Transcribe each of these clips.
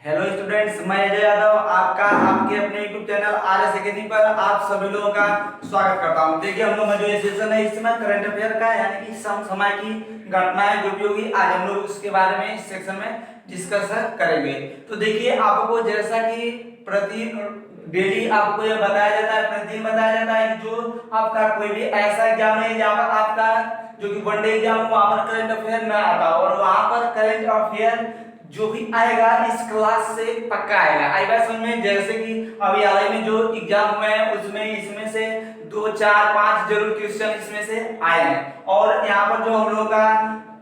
Hello students, मैं अजय यादव आपका आपके अपने यूट्यूब चैनल आरएस एकेडमी पर आप सभी लोगों का स्वागत करता हूं। देखिए, हम लोग का जो ये सेशन है इसमें करंट अफेयर का यानी कि समय की घटनाएं जो भी होगी आज हम लोग उसके बारे में इस सेक्शन में डिस्कस करेंगे। तो देखिए, आपको जैसा कि प्रति डेली आपको यह बताया जाता है, प्रतिदिन बताया जाता है कि जो आपका कोई भी ऐसा एग्जाम नहीं जहाँ पर आपका जो कि वनडे एग्जाम वहां पर करंट अफेयर ना आता और वहां पर करंट अफेयर जो भी आएगा इस क्लास से पक्का आएगा। आई बात समझ में, जैसे कि अभी हाल ही में जो एग्जाम हुए हैं उसमें इसमें से 2 4 5 जरूर क्वेश्चन इसमें से आए हैं। और यहाँ पर जो हम लोगों का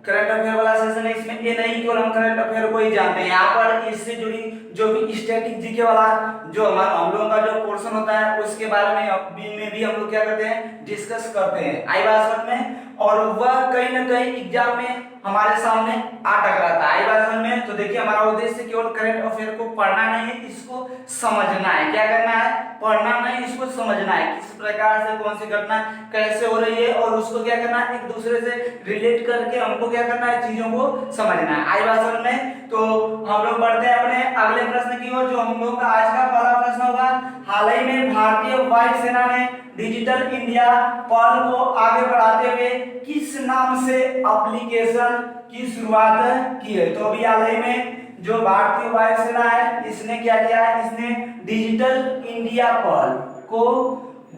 करंट अफेयर वाला सेशन है इसमें ये नहीं केवल हम करंट अफेयर को ही जानते हैं, यहाँ पर इससे जुड़ी जो भी स्टैटिक जीके वाला जो हम लोगों का जो पोर्शन होता है उसके बारे में भी हम लोग क्या करते हैं, डिस्कस करते हैं। आई बात समझ में, और वह कहीं ना कहीं एग्जाम में हमारे सामने आ टकराता है। आई बात समझ में। तो देखिए, हमारा उद्देश्य केवल करंट अफेयर को पढ़ना नहीं है, इसको समझना है। क्या करना है? पढ़ना नहीं, इसको समझना है, किस प्रकार से कौन सी घटना कैसे हो रही है और उसको क्या करना है, एक दूसरे से रिलेट करके हमको क्या करना है, चीजों को समझना है। आई बात समझ में। तो हम लोग बढ़ते हैं अपने अगले प्रश्न की ओर। जो हम लोग का आज का पहला प्रश्न होगा, हाल ही में भारतीय वायुसेना ने डिजिटल इंडिया पहल को आगे बढ़ाते हुए किस नाम से एप्लीकेशन की शुरुआत की है? तो अभी हाल ही में जो भारतीय वायुसेना है इसने क्या किया है, इसने डिजिटल इंडिया पहल को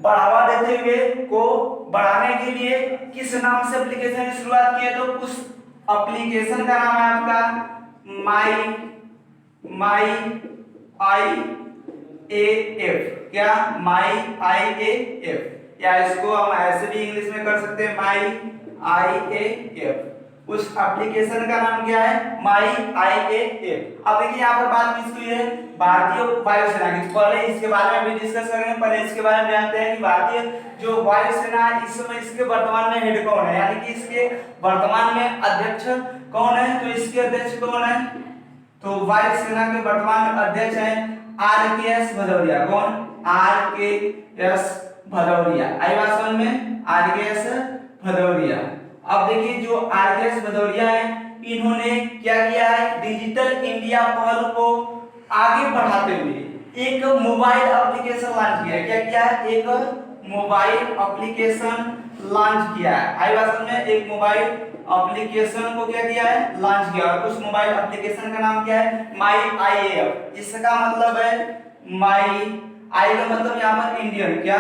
बढ़ावा देते हुए को बढ़ाने के लिए किस नाम से एप्लीकेशन की शुरुआत की है? तो उस एप्लीकेशन का नाम है आपका माई आई ए एफ। क्या? माई आई ए एफ, या इसको हम ऐसे भी इंग्लिश में कर सकते हैं, माई आई ए एफ। उस एप्लीकेशन का नाम क्या है? माई आई ए एफ। अब देखिए, यहाँ पर बात किसकी है? भारतीय वायुसेना की। पहले इसके बारे में भी डिस्कस करेंगे, पहले इसके बारे में जानते हैं कि भारतीय जो वायुसेना इस समय इसके वर्तमान में हेड कौन है, यानी कि इसके वर्तमान में अध्यक्ष कौन है? तो इसके अध्यक्ष कौन है? तो वायुसेना के वर्तमान अध्यक्ष हैं आर.के.एस. भदौरिया। कौन? आर.के.एस. भदौरिया। आई बात समझ में? आर.के.एस. भदौरिया। अब देखिए, जो आर.के.एस. भदौरिया है इन्होंने क्या किया है, डिजिटल इंडिया पहल को आगे बढ़ाते हुए एक मोबाइल एप्लीकेशन लॉन्च किया है। क्या किया है? एक मोबाइल एप्लीकेशन लॉन्च किया है। आई बात समझ में। एक मोबाइल एप्लीकेशन को क्या किया है, लॉन्च किया। और उस मोबाइल एप्लीकेशन का नाम क्या है? माई आई ए एफ। इसका मतलब है माई आई का मतलब यहाँ पर इंडियन, क्या?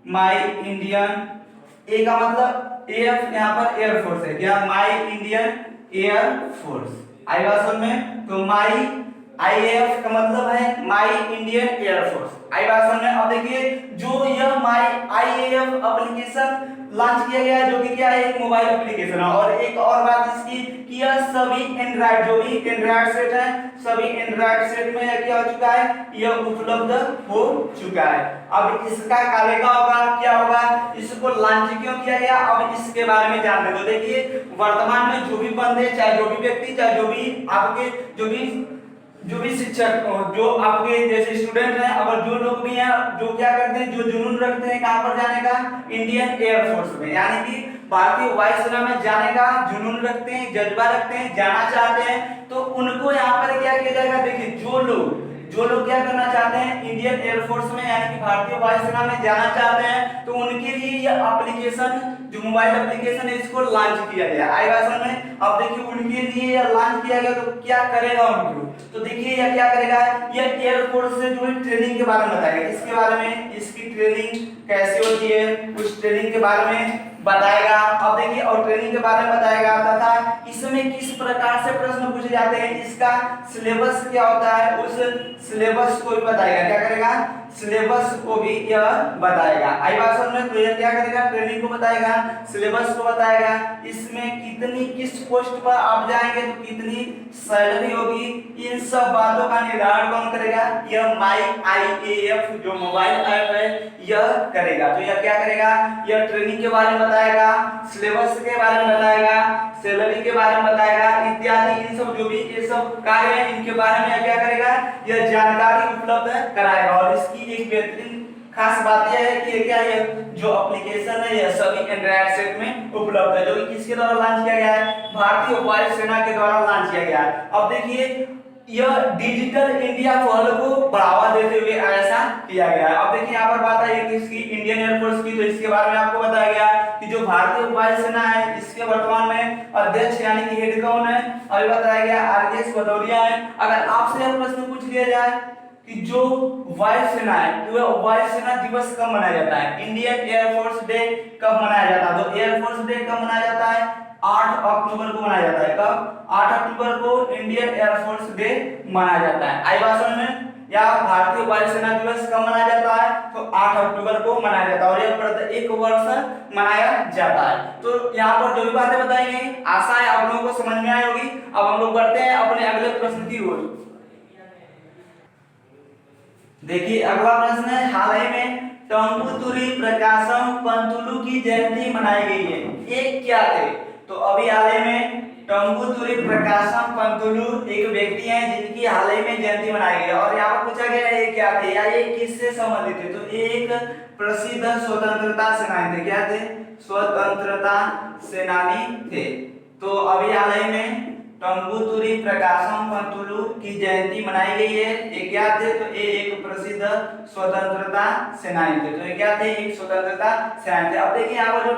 My Indian. ए का मतलब एफ यहाँ पर एयरफोर्स है, क्या? My Indian air force. आई बात समझ में। तो माई आईएएफ का मतलब है माई इंडियन एयरफोर्स। आई बात समझ में। अब देखिए, जो यह माई आईएएफ एप्लीकेशन लॉन्च किया गया है जो कि क्या है, एक मोबाइल एप्लीकेशन है। और एक और बात इसकी कि यह सभी एंड्रॉइड जो भी एंड्रॉइड सेट है सभी एंड्रॉइड सेट में क्या हो चुका है, यह उपलब्ध हो चुका है। अब इसका कार्य क्या होगा, क्या होगा, इसको लॉन्च क्यों किया गया, अब इसके बारे में जानते हैं। तो देखिए, वर्तमान में जो भी बंदे, चाहे जो भी व्यक्ति, चाहे जो भी आपके जो भी शिक्षक, जो आपके जैसे स्टूडेंट हैं, अगर जो लोग भी हैं जो क्या करते हैं, जो जुनून रखते हैं कहां पर जाने का, इंडियन एयरफोर्स में, यानी कि भारतीय वायुसेना में जाने का जुनून रखते हैं, जज्बा रखते हैं, जाना चाहते हैं, तो उनको यहाँ पर क्या किया जाएगा। देखिए, जो लोग क्या करना चाहते हैं, इंडियन एयरफोर्स में यानी कि भारतीय वायुसेना में जाना चाहते हैं, तो उनके लिए यह एप्लीकेशन जो मोबाइल एप्लीकेशन है इसको लॉन्च किया गया। आई बात समझ में। अब देखिए, उनके लिए यह लॉन्च किया गया तो क्या करेगा उनको, तो देखिए यह क्या करेगा, यह एयरफोर्स से जो ट्रेनिंग के बारे में बताएगा, इसके बारे में, इसकी ट्रेनिंग कैसे होती है उस ट्रेनिंग के बारे में बताएगा। अब देखिए, और ट्रेनिंग के बारे में बताएगा तथा इसमें किस प्रकार से प्रश्न पूछे जाते हैं, इसका सिलेबस क्या होता है, उस सिलेबस को भी बताएगा। क्या करेगा, सिलेबस को भी यह बताएगा। आई बात समझ में। तो यह क्या करेगा, ट्रेनिंग को बताएगा, सिलेबस को बताएगा, इसमें कितनी किस पोस्ट पर आप जाएंगे तो कितनी सैलरी होगी, इन सब बातों का निर्धारण कौन करेगा, यह माई आईएएफ जो मोबाइल ऐप है यह करेगा। तो यह क्या करेगा, यह ट्रेनिंग के बारे में बताएगा, सिलेबस के बारे में बताएगा, सैलरी के बारे में बताएगा, इत्यादि इन सब जो भी ये सब कार्य है इनके बारे में क्या करेगा, यह जानकारी उपलब्ध कराएगा। और इसकी एक बेहतरीन खास बात यह है कि क्या है, जो एप्लीकेशन है यह सभी एंड्रॉइड सेट में उपलब्ध है, जो कि किसके द्वारा लॉन्च किया गया है, भारतीय वायुसेना के द्वारा लॉन्च किया गया है। अब देखिए, यह डिजिटल इंडिया पहल को बढ़ावा देते हुए ऐसा किया गया है। अब देखिए यहाँ पर बात आई किसकी, इंडियन एयरफोर्स की, तो इसके बारे में आपको बताया गया कि जो भारतीय वायुसेना है इसके वर्तमान में अध्यक्ष यानी कि हेड कौन है, अभी बताया गया आरकेएस भदौरिया है। अगर आपसे यह प्रश्न पूछ लिया जाए कि जो वायुसेना है वह वायुसेना दिवस कब मनाया जाता है, इंडियन एयरफोर्स डे कब मनाया जाता है, तो एयरफोर्स डे कब मनाया जाता है, 8 अक्टूबर को मनाया जाता है। कब, 8 अक्टूबर को इंडियन एयरफोर्स डे मनाया जाता है। आई बात समझ में, या भारतीय वायुसेना दिवस कब मनाया जाता है, तो 8 अक्टूबर को मनाया जाता है और यह प्रत्येक वर्ष मनाया जाता है। तो यहाँ पर जो भी बातें बताई गई आशा है आप लोगों को समझ में आई होगी। अब हम लोग बढ़ते हैं अपने अगले प्रश्न की ओर। देखिए अगला प्रश्न है, हाल ही में टंगुतुरी प्रकाशम पंतुलू की जयंती मनाई गई है, ये क्या थे, तो अभी हाल ही में टंगुतुरी प्रकाशम पंतुलू एक व्यक्ति हैं जिनकी हाल ही में जयंती मनाई गई है और यहाँ पर पूछा गया है ये क्या थे या ये किससे संबंधित थे, तो ये एक प्रसिद्ध स्वतंत्रता सेनानी थे। क्या थे, स्वतंत्रता सेनानी थे। तो अभी हाल ही में टंगुतुरी प्रकाशम पंतुलू की जयंती मनाई गई है। ये क्या थे, तो ये एक प्रसिद्ध स्वतंत्रता सेनानी थे। तो ये क्या थे, एक स्वतंत्रता सेनानी थे। अब देखिए यहाँ पर जो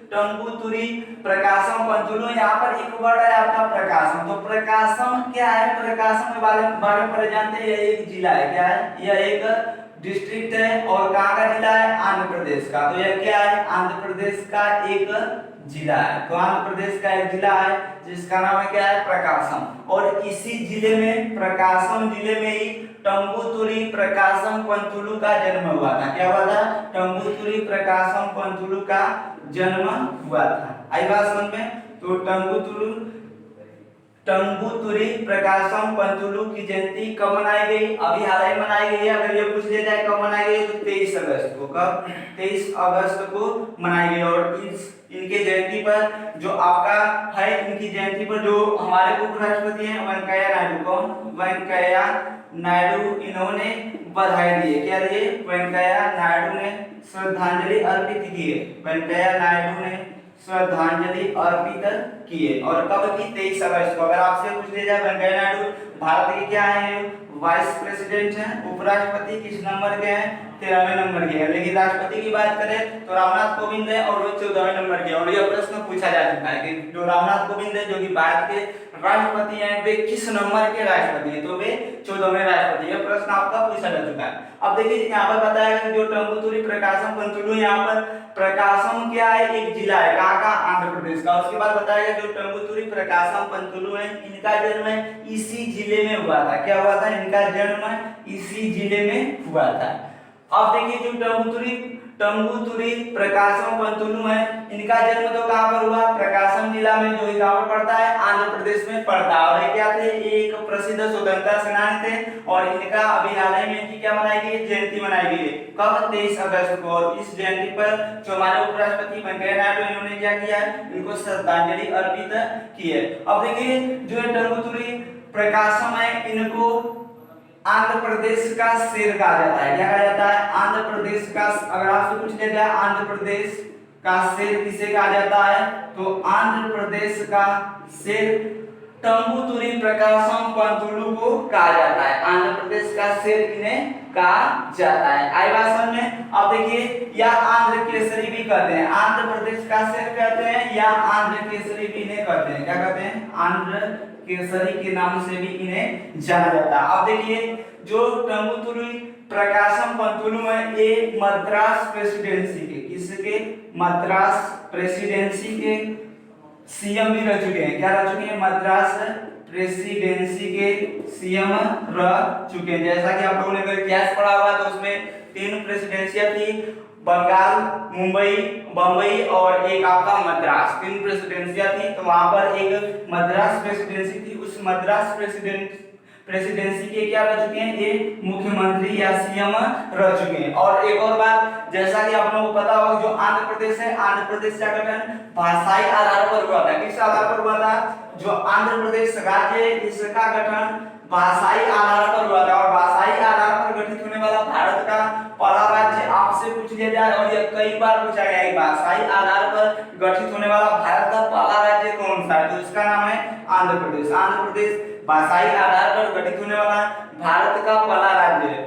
टंगुतुरी प्रकाशम पंतुलू, यहाँ पर एक वर्ड है आपका प्रकाशम। तो प्रकाशम क्या है, प्रकाशम के बारे में पढ़े जानते हैं, यह एक जिला है। क्या है, यह एक डिस्ट्रिक्ट है और कहाँ का जिला है, आंध्र प्रदेश का। तो यह क्या है, आंध्र प्रदेश का एक जिला है। तो आंध्र प्रदेश का एक जिला है जिसका नाम है क्या है, प्रकाशम। और इसी जिले में, प्रकाशम जिले में ही टंगुतुरी प्रकाशम पंतुलू का जन्म हुआ था। क्या हुआ था, टंगुतुरी प्रकाशम पंतुलू का जन्म हुआ था। आई बात समझ में, तो टंगुतुरी प्रकाशम पंतुलू की जयंती कब मनाई गई, अभी हाल ही मनाई गई है। अगर ये पूछ लिया जाए कब मनाई गई, तो 23 अगस्त को। कब, 23 अगस्त को मनाई गई। और इनके जयंती पर जो आपका है, इनकी जयंती पर जो हमारे उपराष्ट्रपति हैं वेंकैया नायडू, कौन, वेंकैया नायडू, इन्होंने बधाई दी है। क्या दिए, वेंकैया नायडू ने श्रद्धांजलि अर्पित की है। वेंकैया नायडू ने श्रद्धांजलि अर्पित किए। और कब की, 23 अगस्त को। अगर आपसे पूछ लिया जाए वेंकैया नायडू भारत के क्या है, वाइस प्रेसिडेंट हैं, उपराष्ट्रपति किस नंबर के हैं, 13वें नंबर के हैं। लेकिन राष्ट्रपति की बात करें तो रामनाथ कोविंद है और वो 14वें नंबर के। और यह प्रश्न पूछा जा चुका है कि जो रामनाथ कोविंद है जो कि भारत के राष्ट्रपति हैं, वे किस नंबर के राष्ट्रपति हैं, तो वे 14वें राष्ट्रपति। यह प्रश्न आपका पूछा जा चुका है। अब देखिए यहाँ पर बताया कि जो टंगुतुरी प्रकाशम पंतुलू, यहाँ पर प्रकाशम क्या है, एक जिला है, कहाँ का, आंध्र प्रदेश का। उसके बाद बताया गया जो टंगुतुरी प्रकाशम पंतुलू है, इनका जन्म इसी जिले में हुआ था। क्या हुआ था, इनका जन्म इसी जिले में हुआ था। अब देखिए जो टंगुतुरी प्रकाशम पंतुलू है, इनका जन्म तो कहाँ पर हुआ, प्रकाशम जिला में, जो कहाँ पर पड़ता है, आंध्र प्रदेश में पड़ता है। और ये क्या थे, एक प्रसिद्ध स्वतंत्रता सेनानी थे। और इनका अभी हाल ही में इनकी क्या मनाई गई, जयंती मनाई गई है। कब, 23 अगस्त को। और इस जयंती पर जो हमारे उपराष्ट्रपति वेंकैया नायडू, इन्होंने क्या किया है, इनको श्रद्धांजलि अर्पित की है। अब देखिए जो टंगुतुरी प्रकाशम है, इनको आंध्र प्रदेश का शेर कहा जाता है। क्या कहा जाता है, आंध्र प्रदेश का। अगर आपसे पूछ लिया जाए आंध्र प्रदेश का शेर किसे कहा जाता है, तो आंध्र प्रदेश का शेर टंगुतुरी प्रकाशम पंतुलू को कहा जाता है। आंध्र प्रदेश का शेर इन्हें कहा जाता है। आई बात समझ में। अब देखिए या आंध्र केसरी भी कहते हैं, आंध्र प्रदेश का शेर कहते हैं या आंध्र केसरी भी इन्हें कहते हैं। क्या कहते हैं, आंध्र केसरी के नाम से भी इन्हें जाना जाता है। अब देखिए जो टंगुतुरी प्रकाशम पंतुलू है, ये मद्रास प्रेसिडेंसी के, किसके, मद्रास प्रेसिडेंसी के सीएम भी रह चुके हैं। क्या रह चुके हैं, मद्रास प्रेसिडेंसी के सीएम रह चुके हैं। जैसा कि आप लोगों ने अगर इतिहास पढ़ा हुआ तो उसमें 3 प्रेसिडेंसियां थी, बंगाल, मुंबई, बंबई और एक आपका मद्रास। 3 प्रेसिडेंसियां थी। तो वहां पर एक मद्रास प्रेसिडेंसी थी। उस मद्रास प्रेसिडेंसी के क्या रह चुके हैं, ये मुख्यमंत्री या सीएम रह चुके हैं। और एक और बात, जैसा कि आप लोगों को पता होगा जो आंध्र प्रदेश है, आंध्र प्रदेश का गठन भाषाई आधार पर हुआ था। किस आधार पर हुआ था, जो आंध्र प्रदेश राज्य है इसका गठन भाषाई आधार पर हुआ था। और भाषाई आधार पर गठित होने वाला भारत का पहला राज्य आपसे पूछ लिया जाए, और यह कई बार पूछा गया है, भाषाई आधार पर गठित होने वाला भारत का पहला राज्य कौन सा है, तो इसका नाम है आंध्र प्रदेश। आंध्र प्रदेश भाषाई आधार पर गठित होने वाला भारत का पहला राज्य है।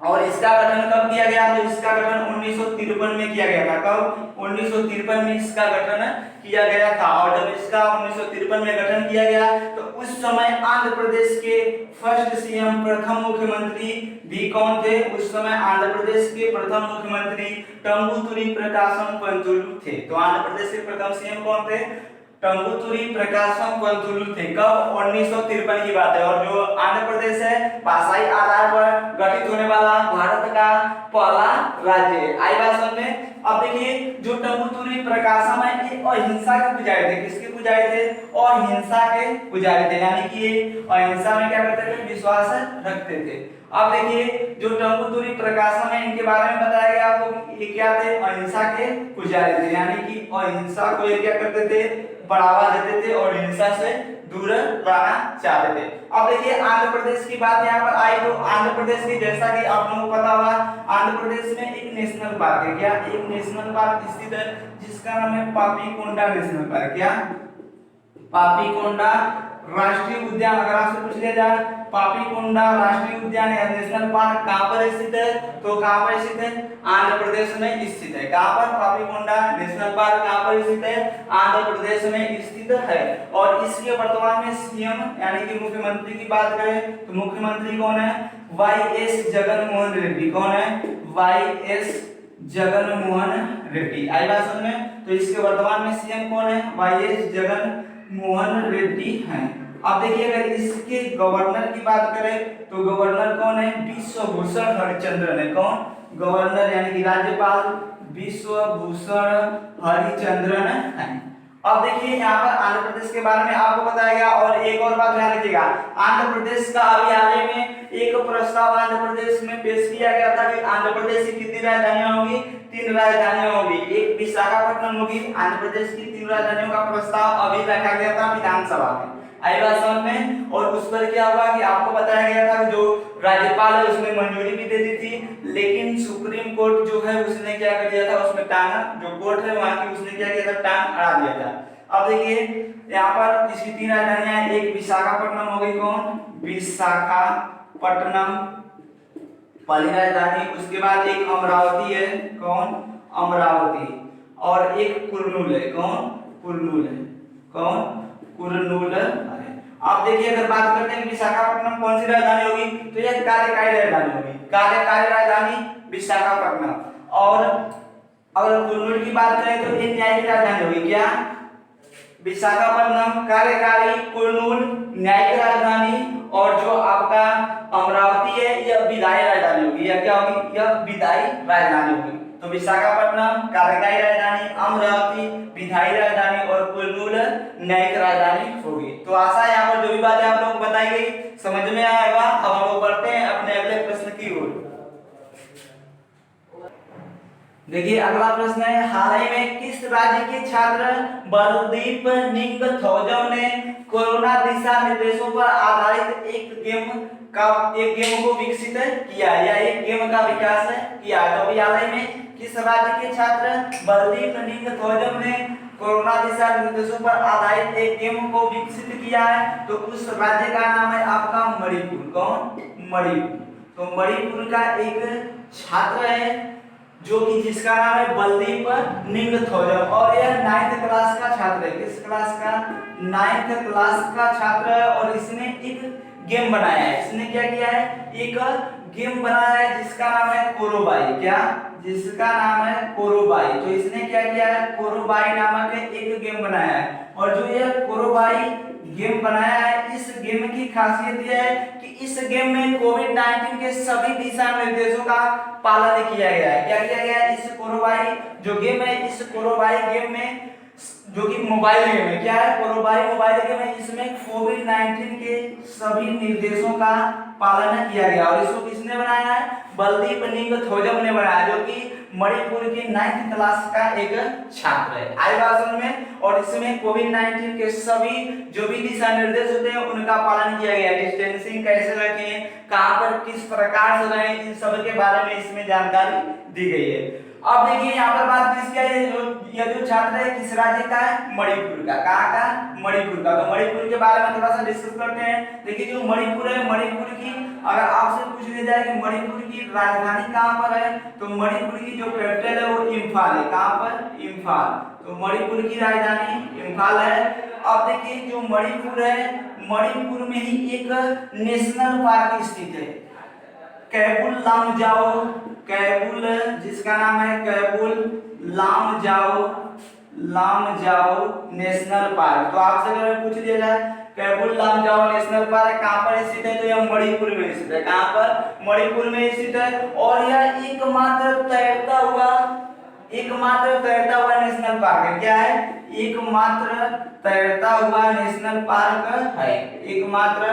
और इसका गठन कब किया गया? तो इसका गठन 1953 में किया गया था। कब? 1953 में इसका गठन किया गया था। और जब इसका 1953 में गठन किया गया तो उस समय आंध्र प्रदेश के फर्स्ट सीएम, प्रथम मुख्यमंत्री भी कौन थे? उस समय आंध्र प्रदेश के प्रथम मुख्यमंत्री तंबुतुरी प्रकाशम पंतुलु थे। तो आंध्र प्रदेश के प्रथम सीएम कौन थे? तंबुतुरी प्रकाशम पंतुलु थे। कब? 1953 की बात है। और जो आंध्र प्रदेश है भाषाई आधार पर गठित होने वाला भारत का पहला राज्य है। आई बात समझ में? अब देखिए जो तंबुतुरी प्रकाशम है ये अहिंसा के पुजारी थे। किसके पुजारी थे? अहिंसा के पुजारी थे। यानी कि ये अहिंसा में क्या करते थे? विश्वास रखते थे। अब देखिए जो तंबुतुरी प्रकाशम है इनके बारे में बताया गया आपको, ये क्या थे? अहिंसा के पुजारी थे। यानी कि अहिंसा को ये क्या करते थे? बढ़ावा देते थे और हिंसा से दूर रहना चाहते थे। अब देखिए आंध्र प्रदेश की बात यहाँ पर आई तो आंध्र प्रदेश की, जैसा कि आप लोगों को पता होगा, आंध्र प्रदेश में एक नेशनल पार्क है। क्या? एक नेशनल पार्क स्थित है जिसका नाम है पापीकोंडा नेशनल पार्क। क्या? पापीकोंडा राष्ट्रीय उद्यान। अगर आपसे पूछ लिया जाए पापीकोंडा राष्ट्रीय उद्यान या नेशनल पार्क कहां पर स्थित है, तो कहां पर स्थित है? आंध्र प्रदेश में स्थित है। कहां पर? पापीकोंडा नेशनल पार्क कहां पर स्थित है? आंध्र प्रदेश में स्थित है। और इसके वर्तमान में सीएम यानी कि मुख्यमंत्री की बात करें तो मुख्यमंत्री कौन है? वाई.एस. जगनमोहन रेड्डी। कौन है? वाई.एस. जगनमोहन रेड्डी। आई बात समझ में? तो इसके वर्तमान में सीएम कौन है? वाई.एस. जगनमोहन रेड्डी हैं। अब देखिए अगर इसके गवर्नर की बात करें तो गवर्नर कौन है? विश्वभूषण हरिचंद्रन है। कौन? गवर्नर यानी कि राज्यपाल विश्वभूषण हरिचंद्रन है। अब देखिए यहाँ पर आंध्र प्रदेश के बारे में आपको बताया गया। और एक और बात ध्यान रखिएगा, आंध्र प्रदेश का अभी हाल ही में एक प्रस्ताव आंध्र प्रदेश में पेश किया गया था कि आंध्र प्रदेश की कितनी राजधानियां होंगी? 3 राजधानियां होंगी। एक विशाखापट्टनम होगी। आंध्र प्रदेश की 3 राजधानियों का प्रस्ताव अभी रखा गया था विधानसभा में। आई बात समझ में? और उस पर क्या हुआ कि आपको बताया गया था कि जो राज्यपाल है उसने मंजूरी भी दे दी थी, लेकिन सुप्रीम कोर्ट जो है उसने क्या कर दिया था? उसमें टांग, जो कोर्ट है वहां की, उसने क्या किया था? टांग अड़ा दिया था। अब देखिए यहाँ पर इसकी 3 राजधानियां, एक विशाखापट्टनम हो गई। कौन? विशाखापट्टनम पहली राजधानी। उसके बाद एक अमरावती है। कौन? अमरावती। और एक कुर्नूल है। कौन? कुर्नूल है। कौन? कुर्नूल है। अब देखिए अगर बात करते हैं विशाखापट्टनम कौन सी राजधानी होगी, तो यह कार्यकारी राजधानी होगी। कार्यकारी राजधानी विशाखापट्टनम। और अगर कुर्नूल की बात करें तो ये न्यायिक राजधानी होगी। क्या? विशाखापट्टनम कार्यकारी, कुर्नूल न्यायिक राजधानी, और जो आपका अमरावती है यह विधायी राजधानी होगी। यह क्या होगी? यह विधायी राजधानी होगी। तो विशाखापट्टनम कार्यकारी राजधानी, अमरावती विधायी राजधानी और कुर्नूल न्यायिक राजधानी होगी। तो आशा है यहाँ पर जो भी बातें आप लोगों को बताई गई समझ में आएगा। अब हम लोग बढ़ते हैं अपने अगले प्रश्न की ओर। देखिए अगला प्रश्न है, हाल ही में किस राज्य के छात्र बलदीप निंगथौजम ने कोरोना दिशा निर्देशों पर आधारित एक गेम को विकसित किया या एक गेम का विकास किया? तो अभी हाल ही में किस राज्य के छात्र बलदीप निंगथौजम ने कोरोना दिशा निर्देशों पर आधारित एक गेम को विकसित किया है? तो उस राज्य का नाम है आपका मणिपुर। कौन? मणिपुर। तो मणिपुर का एक छात्र है जो कि जिसका नाम है बलदीप निंगथौजम, और यह 9th क्लास का छात्र है। किस क्लास का? 9th क्लास का छात्र है। और इसने एक गेम बनाया है। इसने क्या किया है? एक गेम बनाया है जिसका नाम है कोरोबाई। क्या? जिसका नाम है कोरोबाई। तो इसने क्या किया है? कोरोबाई नामक एक गेम बनाया है। और जो यह कोरोबाई गेम बनाया है, इस गेम की खासियत यह है कि इस गेम में कोविड-19 के सभी दिशा निर्देशों का पालन किया गया है। क्या किया गया है? इस कोरोबाई जो गेम है, इस कोरोबाई गेम में जो कि मोबाइल गेम है, क्या है? कोरोबाई मोबाइल गेम है। इसमें कोविड-19 के सभी निर्देशों का पालन किया गया। और इसको किसने बनाया है? बलदीप निंगथौजम ने बनाया, जो कि मणिपुर की 9th क्लास का एक छात्र है। आई बात समझ में? और इसमें कोविड-19 के सभी जो भी दिशा निर्देश होते हैं उनका पालन किया गया है। डिस्टेंसिंग कैसे रखें, कहां पर किस प्रकार से रहें, इन सब के बारे में इसमें जानकारी दी गई है। अब देखिए यहाँ पर बात किसकी है, ये जो छात्र है किस राज्य का है, मणिपुर का। कहाँ का, मणिपुर का। तो मणिपुर के बारे में थोड़ा सा डिस्कस करते हैं। देखिए जो मणिपुर है, मणिपुर की अगर आपसे पूछ लिया जाए कि मणिपुर की राजधानी कहाँ पर है, तो मणिपुर की जो कैपिटल है वो इम्फाल है। कहाँ पर, इम्फाल। तो मणिपुर की राजधानी इम्फाल है। अब देखिए जो मणिपुर है, मणिपुर में ही एक नेशनल पार्क स्थित है, कैबुल लामजाओ, कैबुल जिसका नाम है कैबुल लामजाओ नेशनल पार्क। तो आपसे अगर पूछ दिया जाए कैबुल लामजाओ नेशनल पार्क कहाँ पर स्थित है, तो यह मणिपुर में स्थित है। कहाँ पर, मणिपुर में स्थित है। और यह एकमात्र तैरता हुआ नेशनल पार्क है। क्या है, एकमात्र तैरता हुआ नेशनल पार्क है, एकमात्र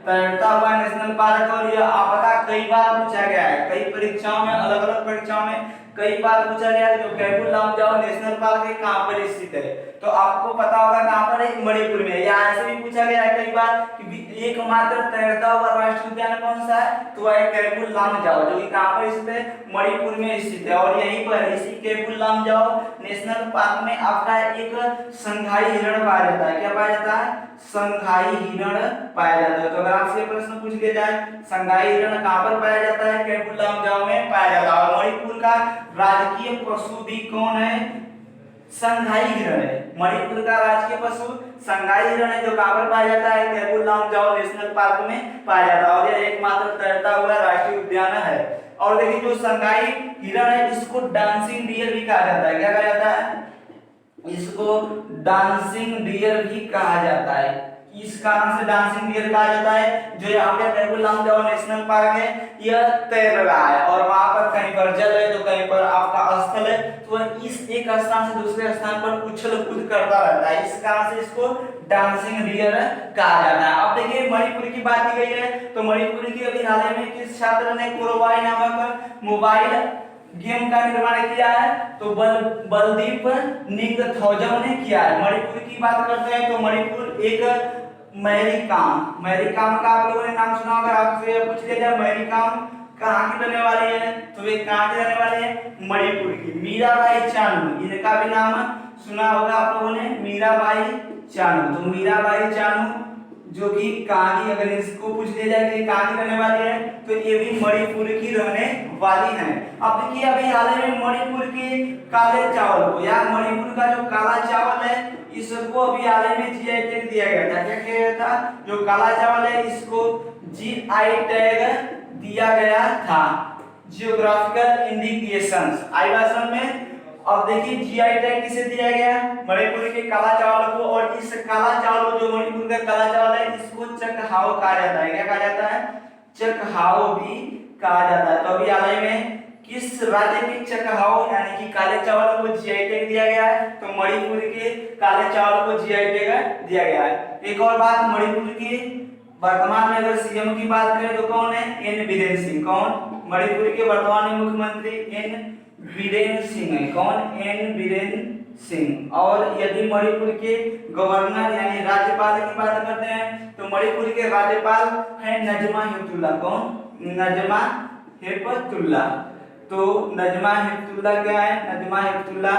तैरता हुआ नेशनल पार्क। और यह आपका कई बार पूछा गया है, कई परीक्षाओं में, अलग अलग परीक्षाओं में कई बार पूछा गया है जो कैबुल लामजाओ नेशनल पार्क है कहाँ पर स्थित है। तो आपको पता होगा कहाँ पर है, मणिपुर में। या ऐसे भी पूछा गया है कई बार कि एकमात्र तैरता हुआ राष्ट्रीय उद्यान कौन सा है, तो वह कैबुल लामजाओ, जो कि कहाँ पर स्थित है, मणिपुर में स्थित है। और यहीं पर इसी कैबुल लामजाओ नेशनल पार्क में आपका एक संघाई हिरण पाया जाता है। क्या पाया जाता है, संघाई हिरण पाया जाता है। तो अगर आपसे प्रश्न पूछ लिया जाए संघाई हिरण कहाँ पर पाया जाता है, कैबुल लामजाओ में पाया जाता है। और मणिपुर का राजकीय पशु भी कौन है, संघाई हिरण है। मणिपुर का राजकीय पशु संघाई हिरण है, जो कहाँ पर पाया जाता है, कैबुल लामजाओ नेशनल पार्क में पाया जाता है। और यह एकमात्र तैरता हुआ राष्ट्रीय उद्यान है। और देखिए जो संघाई हिरण है इसको डांसिंग डियर भी कहा जाता है। क्या कहा जाता है, इसको डांसिंग डियर भी कहा जाता है। इस कारण से डांसिंग डियर कहा जाता है। जो यहाँ पे कैबुल लामजाओ नेशनल पार्क है यह तैर रहा है, और वहां पर कहीं पर जल है तो कहीं पर आपका स्थल है, तो इस एक स्थान से दूसरे स्थान पर उछल कूद करता रहता है। इस कारण से इसको डांसिंग डियर कहा जाता है। अब देखिए मणिपुर की बात की गई है, तो मणिपुर की अभी हाल ही में किस छात्र ने कोरोबाई नामक मोबाइल गेम का निर्माण किया है, तो बलदीप निंगथौजम ने किया है। मणिपुर की बात करते हैं तो मणिपुर एक मैरीकॉम का आप लोगों ने नाम सुना होगा। आपसे पूछ लिया जाए मैरीकॉम कहाँ की रहने वाली है, तो वे कहाँ की रहने वाली है, मणिपुर की। मीराबाई चानू, इनका भी नाम सुना होगा आप लोगों ने, मीराबाई चानू। तो मीराबाई चानू जो कि कहाँ की, अगर इसको पूछ लिया जाए कि कहाँ की रहने वाली है, तो ये भी मणिपुर की रहने वाली है। अब देखिए अभी हाल ही में मणिपुर के काले चावल को, या मणिपुर का जो काला चावल है इसको अभी हाल ही में जीआई टैग दिया गया था। क्या किया गया था, जो काला चावल है इसको जीआई टैग दिया गया था, जियोग्राफिकल इंडिकेशंस आई भाषा में। अब देखिए जीआई टैग किसे दिया गया, मणिपुर के काला चावल को। और इस काला चावल को, जो मणिपुर का काला चावल है, इसको चकहाओ कहा जाता है। क्या कहा जाता है, चकहाओ भी कहा जाता है। तो अभी हाल ही में किस राज्य के चकहाओ यानी कि काले चावल को जीआई टैग दिया गया है, तो मणिपुर के काले चावल को जीआई टैग दिया गया है। एक और बात, मणिपुर की वर्तमान में अगर सीएम की बात करें तो कौन है, एन बीरेन सिंह। कौन, मणिपुर के वर्तमान मुख्यमंत्री एन बीरेन सिंह है। कौन, एन बीरेन सिंह। और यदि मणिपुर के गवर्नर यानी राज्यपाल की बात करते हैं तो मणिपुर के राज्यपाल है नजमा हेपतुल्ला। कौन, नजमा हेपतुल्ला। तो नजमा हेपतुल्ला क्या है, नजमा हेपतुल्ला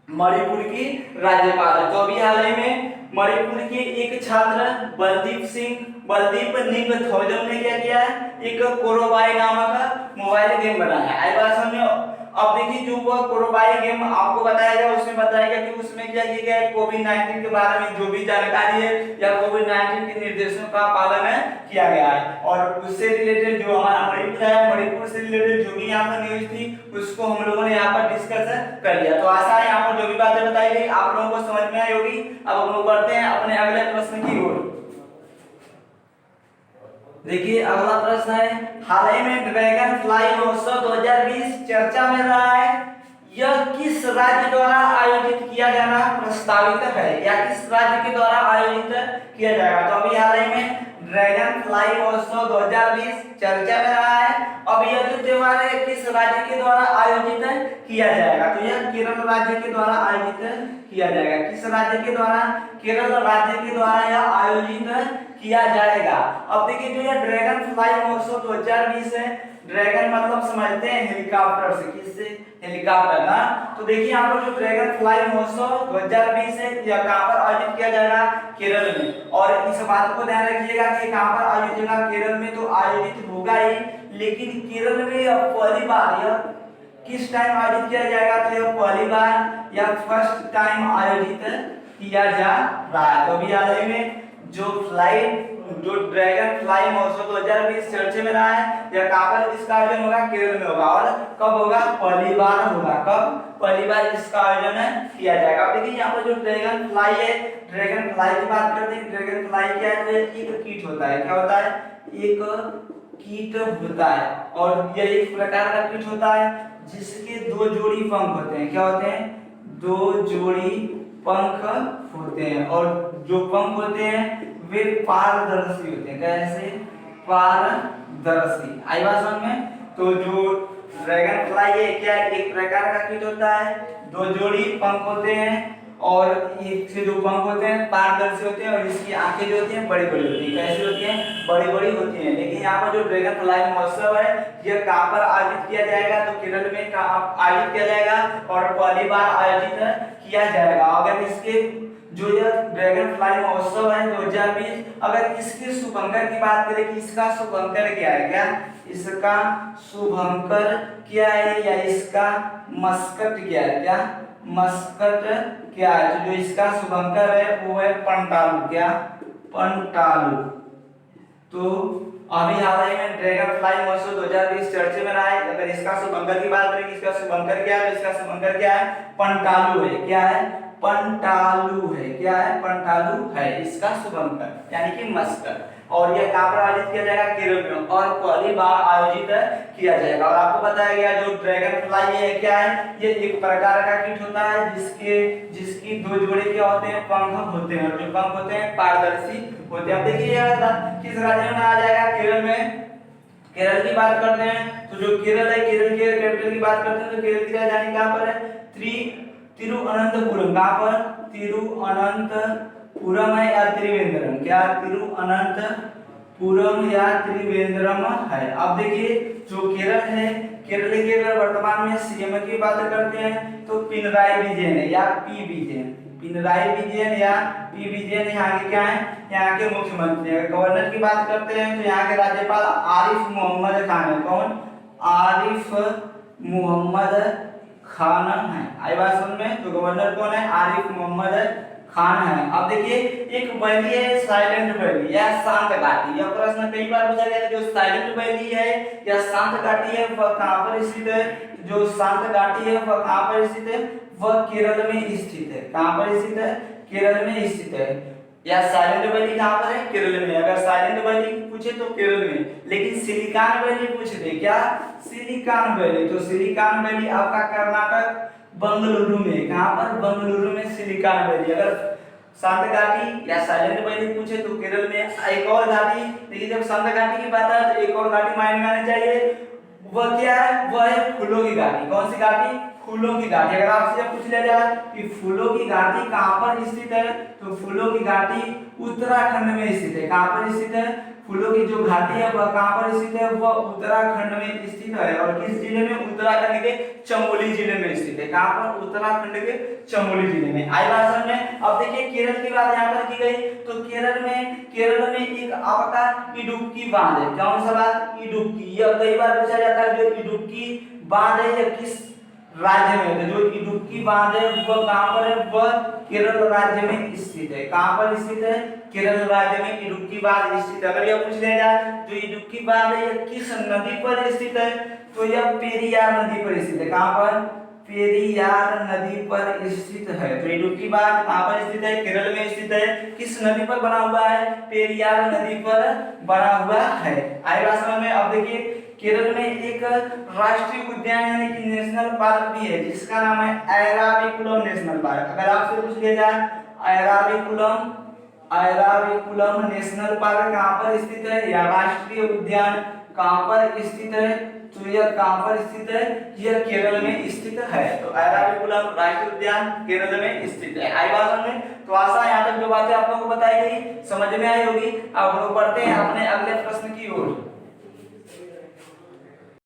मणिपुर की राज्यपाल है। तो अभी हाल ही में मणिपुर के एक छात्र बलदीप निंगथौजम ने क्या किया है, एक कोरोबाई नामक मोबाइल गेम बनाया है। आई बात समझ में। अब देखिए जो वो कोरोबाई गेम आपको बताया गया, उसमें बताया गया कि उसमें क्या किया गया है, कोविड-19 के बारे में जो भी जानकारी है या कोविड-19 के निर्देशों का पालन किया गया है। और उससे रिलेटेड जो हमारा मणिपुर है, मणिपुर से रिलेटेड जो भी यहाँ पर न्यूज थी उसको हम लोगों ने यहाँ पर डिस्कस कर लिया। तो आशा है यहाँ पर जो भी बातें बताई गई आप लोगों को समझ में आई होगी। अब हम लोग बढ़ते हैं अपने अगले प्रश्न की ओर। देखिए अगला प्रश्न है, हाल ही में ड्रैगन फ्लाई महोत्सव 2020 चर्चा में रहा है, यह किस राज्य द्वारा आयोजित किया जाना प्रस्तावित है, या किस राज्य के द्वारा आयोजित किया जाएगा। तो अभी हाल ही में ड्रैगन फ्लाई महोत्सव 2020 चर्चा में रहा है। अब यह जो त्योहार है किस राज्य के द्वारा आयोजित किया जाएगा, तो यह केरल राज्य के द्वारा आयोजित किया जाएगा। किस राज्य के द्वारा, केरल राज्य के द्वारा यह आयोजित किया जाएगा। अब देखिए जो यह ड्रैगन फ्लाई महोत्सव 2020 है ड्रैगन मतलब समझते हैं हेलीकॉप्टर से, किससे? हेलीकॉप्टर ना। तो देखिए यहाँ पर जो ड्रैगन फ्लाई महोत्सव 2020 है यह कहाँ पर आयोजित किया जाएगा? केरल में। और इस बात को ध्यान रखिएगा कि कहाँ पर आयोजित होगा? केरल में तो आयोजित होगा ही, लेकिन केरल में पहली बार यह किस टाइम आयोजित किया जाएगा? तो यह पहली बार या फर्स्ट टाइम आयोजित किया जा रहा है। तो अभी हाल ही में जो ड्रैगन फ्लाई महोत्सव 2020 चर्चे में रहा है, यह कहाँ पर इसका आयोजन होगा? केरल में होगा। और कब होगा? पहली बार होगा। कब? पहली बार इसका आयोजन किया जाएगा। अब देखिए यहाँ पर जो ड्रैगन फ्लाई है, ड्रैगन फ्लाई की बात करते हैं। ड्रैगन फ्लाई क्या है? तो एक कीट होता है। क्या होता है? एक कीट होता है। और यह एक प्रकार का कीट होता है जिसके दो जोड़ी पंख होते हैं। क्या होते हैं? दो जोड़ी पंख होते हैं। और जो पंख होते हैं वे पारदर्शी होते हैं। कैसे? पारदर्शी। आई बात समझ में? तो जो ड्रैगन फ्लाई है क्या एक प्रकार का कीट होता है, दो जोड़ी पंख होते हैं और इसके जो पंख होते हैं पारदर्शी होते हैं और इसकी आंखें जो होती हैं बड़ी बड़ी होती हैं। कैसी होती हैं? बड़ी बड़ी होती हैं। लेकिन यहाँ पर जो ड्रैगन फ्लाई महोत्सव है यह कहाँ पर आयोजित किया जाएगा? तो केरल में आयोजित किया जाएगा और पहली बार आयोजित किया जाएगा। अगर इसके जो यह ड्रैगन फ्लाई महोत्सव है 2020, अगर इसके शुभंकर की बात करें कि इसका शुभंकर क्या है? क्या इसका शुभंकर क्या है या इसका मस्कट क्या है? क्या मस्कट क्या है? तो जो इसका शुभंकर है वो है पंटालू। क्या? पंटालू। तो अभी हाल ही में ड्रैगन फ्लाई महोत्सव 2020 चर्चे में रहा है। अगर इसका शुभंकर की बात करें, इसका शुभंकर क्या है? इसका शुभंकर क्या है? पंटालू है। क्या है? पंटालू है। क्या है? पंटालू है इसका शुभंकर यानी कि मस्कट। और यह कहाँ पर आयोजित किया जाएगा? केरल में। और पहली बार आयोजित किया जाएगा। और आपको बताया गया जो ड्रैगन फ्लाई है क्या है? ये एक प्रकार का कीट होता है जिसकी दो जोड़े क्या होते हैं? पंख होते हैं। और जो पंख होते हैं पारदर्शी होते हैं। अब देखिए किस राज्य में आ जाएगा? केरल में। केरल की बात करते हैं तो जो केरल है, केरल के कैपिटल की बात करते हैं तो केरल की राजधानी कहाँ पर है? तिरुअनंतपुरम। कहाँ पर? तिरुअनंतपुरम है या त्रिवेंद्रम? क्या? तिरुअनंतपुरम या त्रिवेंद्रम है। अब देखिए जो केरल है, केरल के अगर वर्तमान में सीएम की बात करते हैं तो पिनराई विजयन है या पी विजयन। पिनराई विजयन या पी विजयन यहाँ के क्या है? यहाँ के मुख्यमंत्री है। गवर्नर की बात करते हैं तो यहाँ के राज्यपाल आरिफ मोहम्मद खान है। कौन? आरिफ मोहम्मद खान है। आई बात समझ में? तो गवर्नर कौन है? आरिफ मोहम्मद खान है। अब देखिए एक वैली है साइलेंट वैली या शांत घाटी। यह प्रश्न कई बार पूछा गया है। जो साइलेंट वैली है या शांत घाटी है वह कहाँ पर स्थित है? जो शांत घाटी है वह कहाँ पर स्थित है? वह केरल में स्थित है। कहाँ पर स्थित है? केरल में स्थित है। या साइलेंट वैली कहाँ पर है? केरल में। अगर साइलेंट वैली पूछे तो केरल में, लेकिन सिलिकॉन वैली पूछ दे क्या? Silicon valley. तो सिलिकॉन वैली आपका कर्नाटक बंगलुरु में। कहाँ पर? बंगलुरु में सिलिकॉन वैली। अगर शांत घाटी या साइलेंट वैली पूछे तो केरल में। एक और घाटी देखिए, जब शांत घाटी की बात है तो एक और घाटी माइंड में आनी चाहिए। वह क्या है? वह है फूलों की घाटी। कौन सी घाटी? फूलों की घाटी। अगर आपसे पूछ लिया जाए कि फूलों की घाटी कहाँ पर स्थित है तो फूलों की घाटी उत्तराखंड में स्थित है। कहाँ पर स्थित है? फूलों की जो घाटी है वह कहाँ पर स्थित है? वह उत्तराखंड में स्थित है। और किस जिले में? उत्तराखंड के चमोली जिले में स्थित है। कहाँ पर? उत्तराखंड के चमोली जिले में। आई बात समझ में? अब देखिए केरल की बात यहाँ पर की गई तो केरल में एक आपका इडुक्की बांध है। कौन सा बांध? इडुक्की। यह कई बार पूछा जाता है जो इडुक्की बांध है यह किस राज्य में है? जो इडुक्की बांध है वह कहाँ पर है? वह केरल राज्य में स्थित है। कहाँ पर स्थित है? केरल राज्य में इडुक्की बांध स्थित है। अगर यह पूछ लिया जाए जो इडुक्की बांध है यह किस नदी पर स्थित है तो यह पेरियार नदी पर स्थित है। कहाँ पर? पेरियार नदी पर स्थित है। तो इडुक्की बांध कहाँ पर स्थित है? केरल में स्थित है। किस नदी पर बना हुआ है? पेरियार नदी पर बना हुआ है। आई बात समझ में? अब देखिए केरल में एक राष्ट्रीय उद्यान यानी कि नेशनल पार्क भी है जिसका नाम है एराविकुलम नेशनल पार्क। अगर आपसे पूछ लिया जाए एराविकुलम नेशनल पार्क कहाँ पर स्थित है या राष्ट्रीय उद्यान कहाँ पर स्थित है तो यह कहाँ पर स्थित है? यह केरल में स्थित है। तो एराविकुलम राष्ट्रीय उद्यान केरल में स्थित है। आई बात समझ में? तो आशा यहाँ तक जो बातें आप लोगों को बताई गई समझ में आई होगी। अब हम लोग पढ़ते हैं अपने अगले प्रश्न की ओर।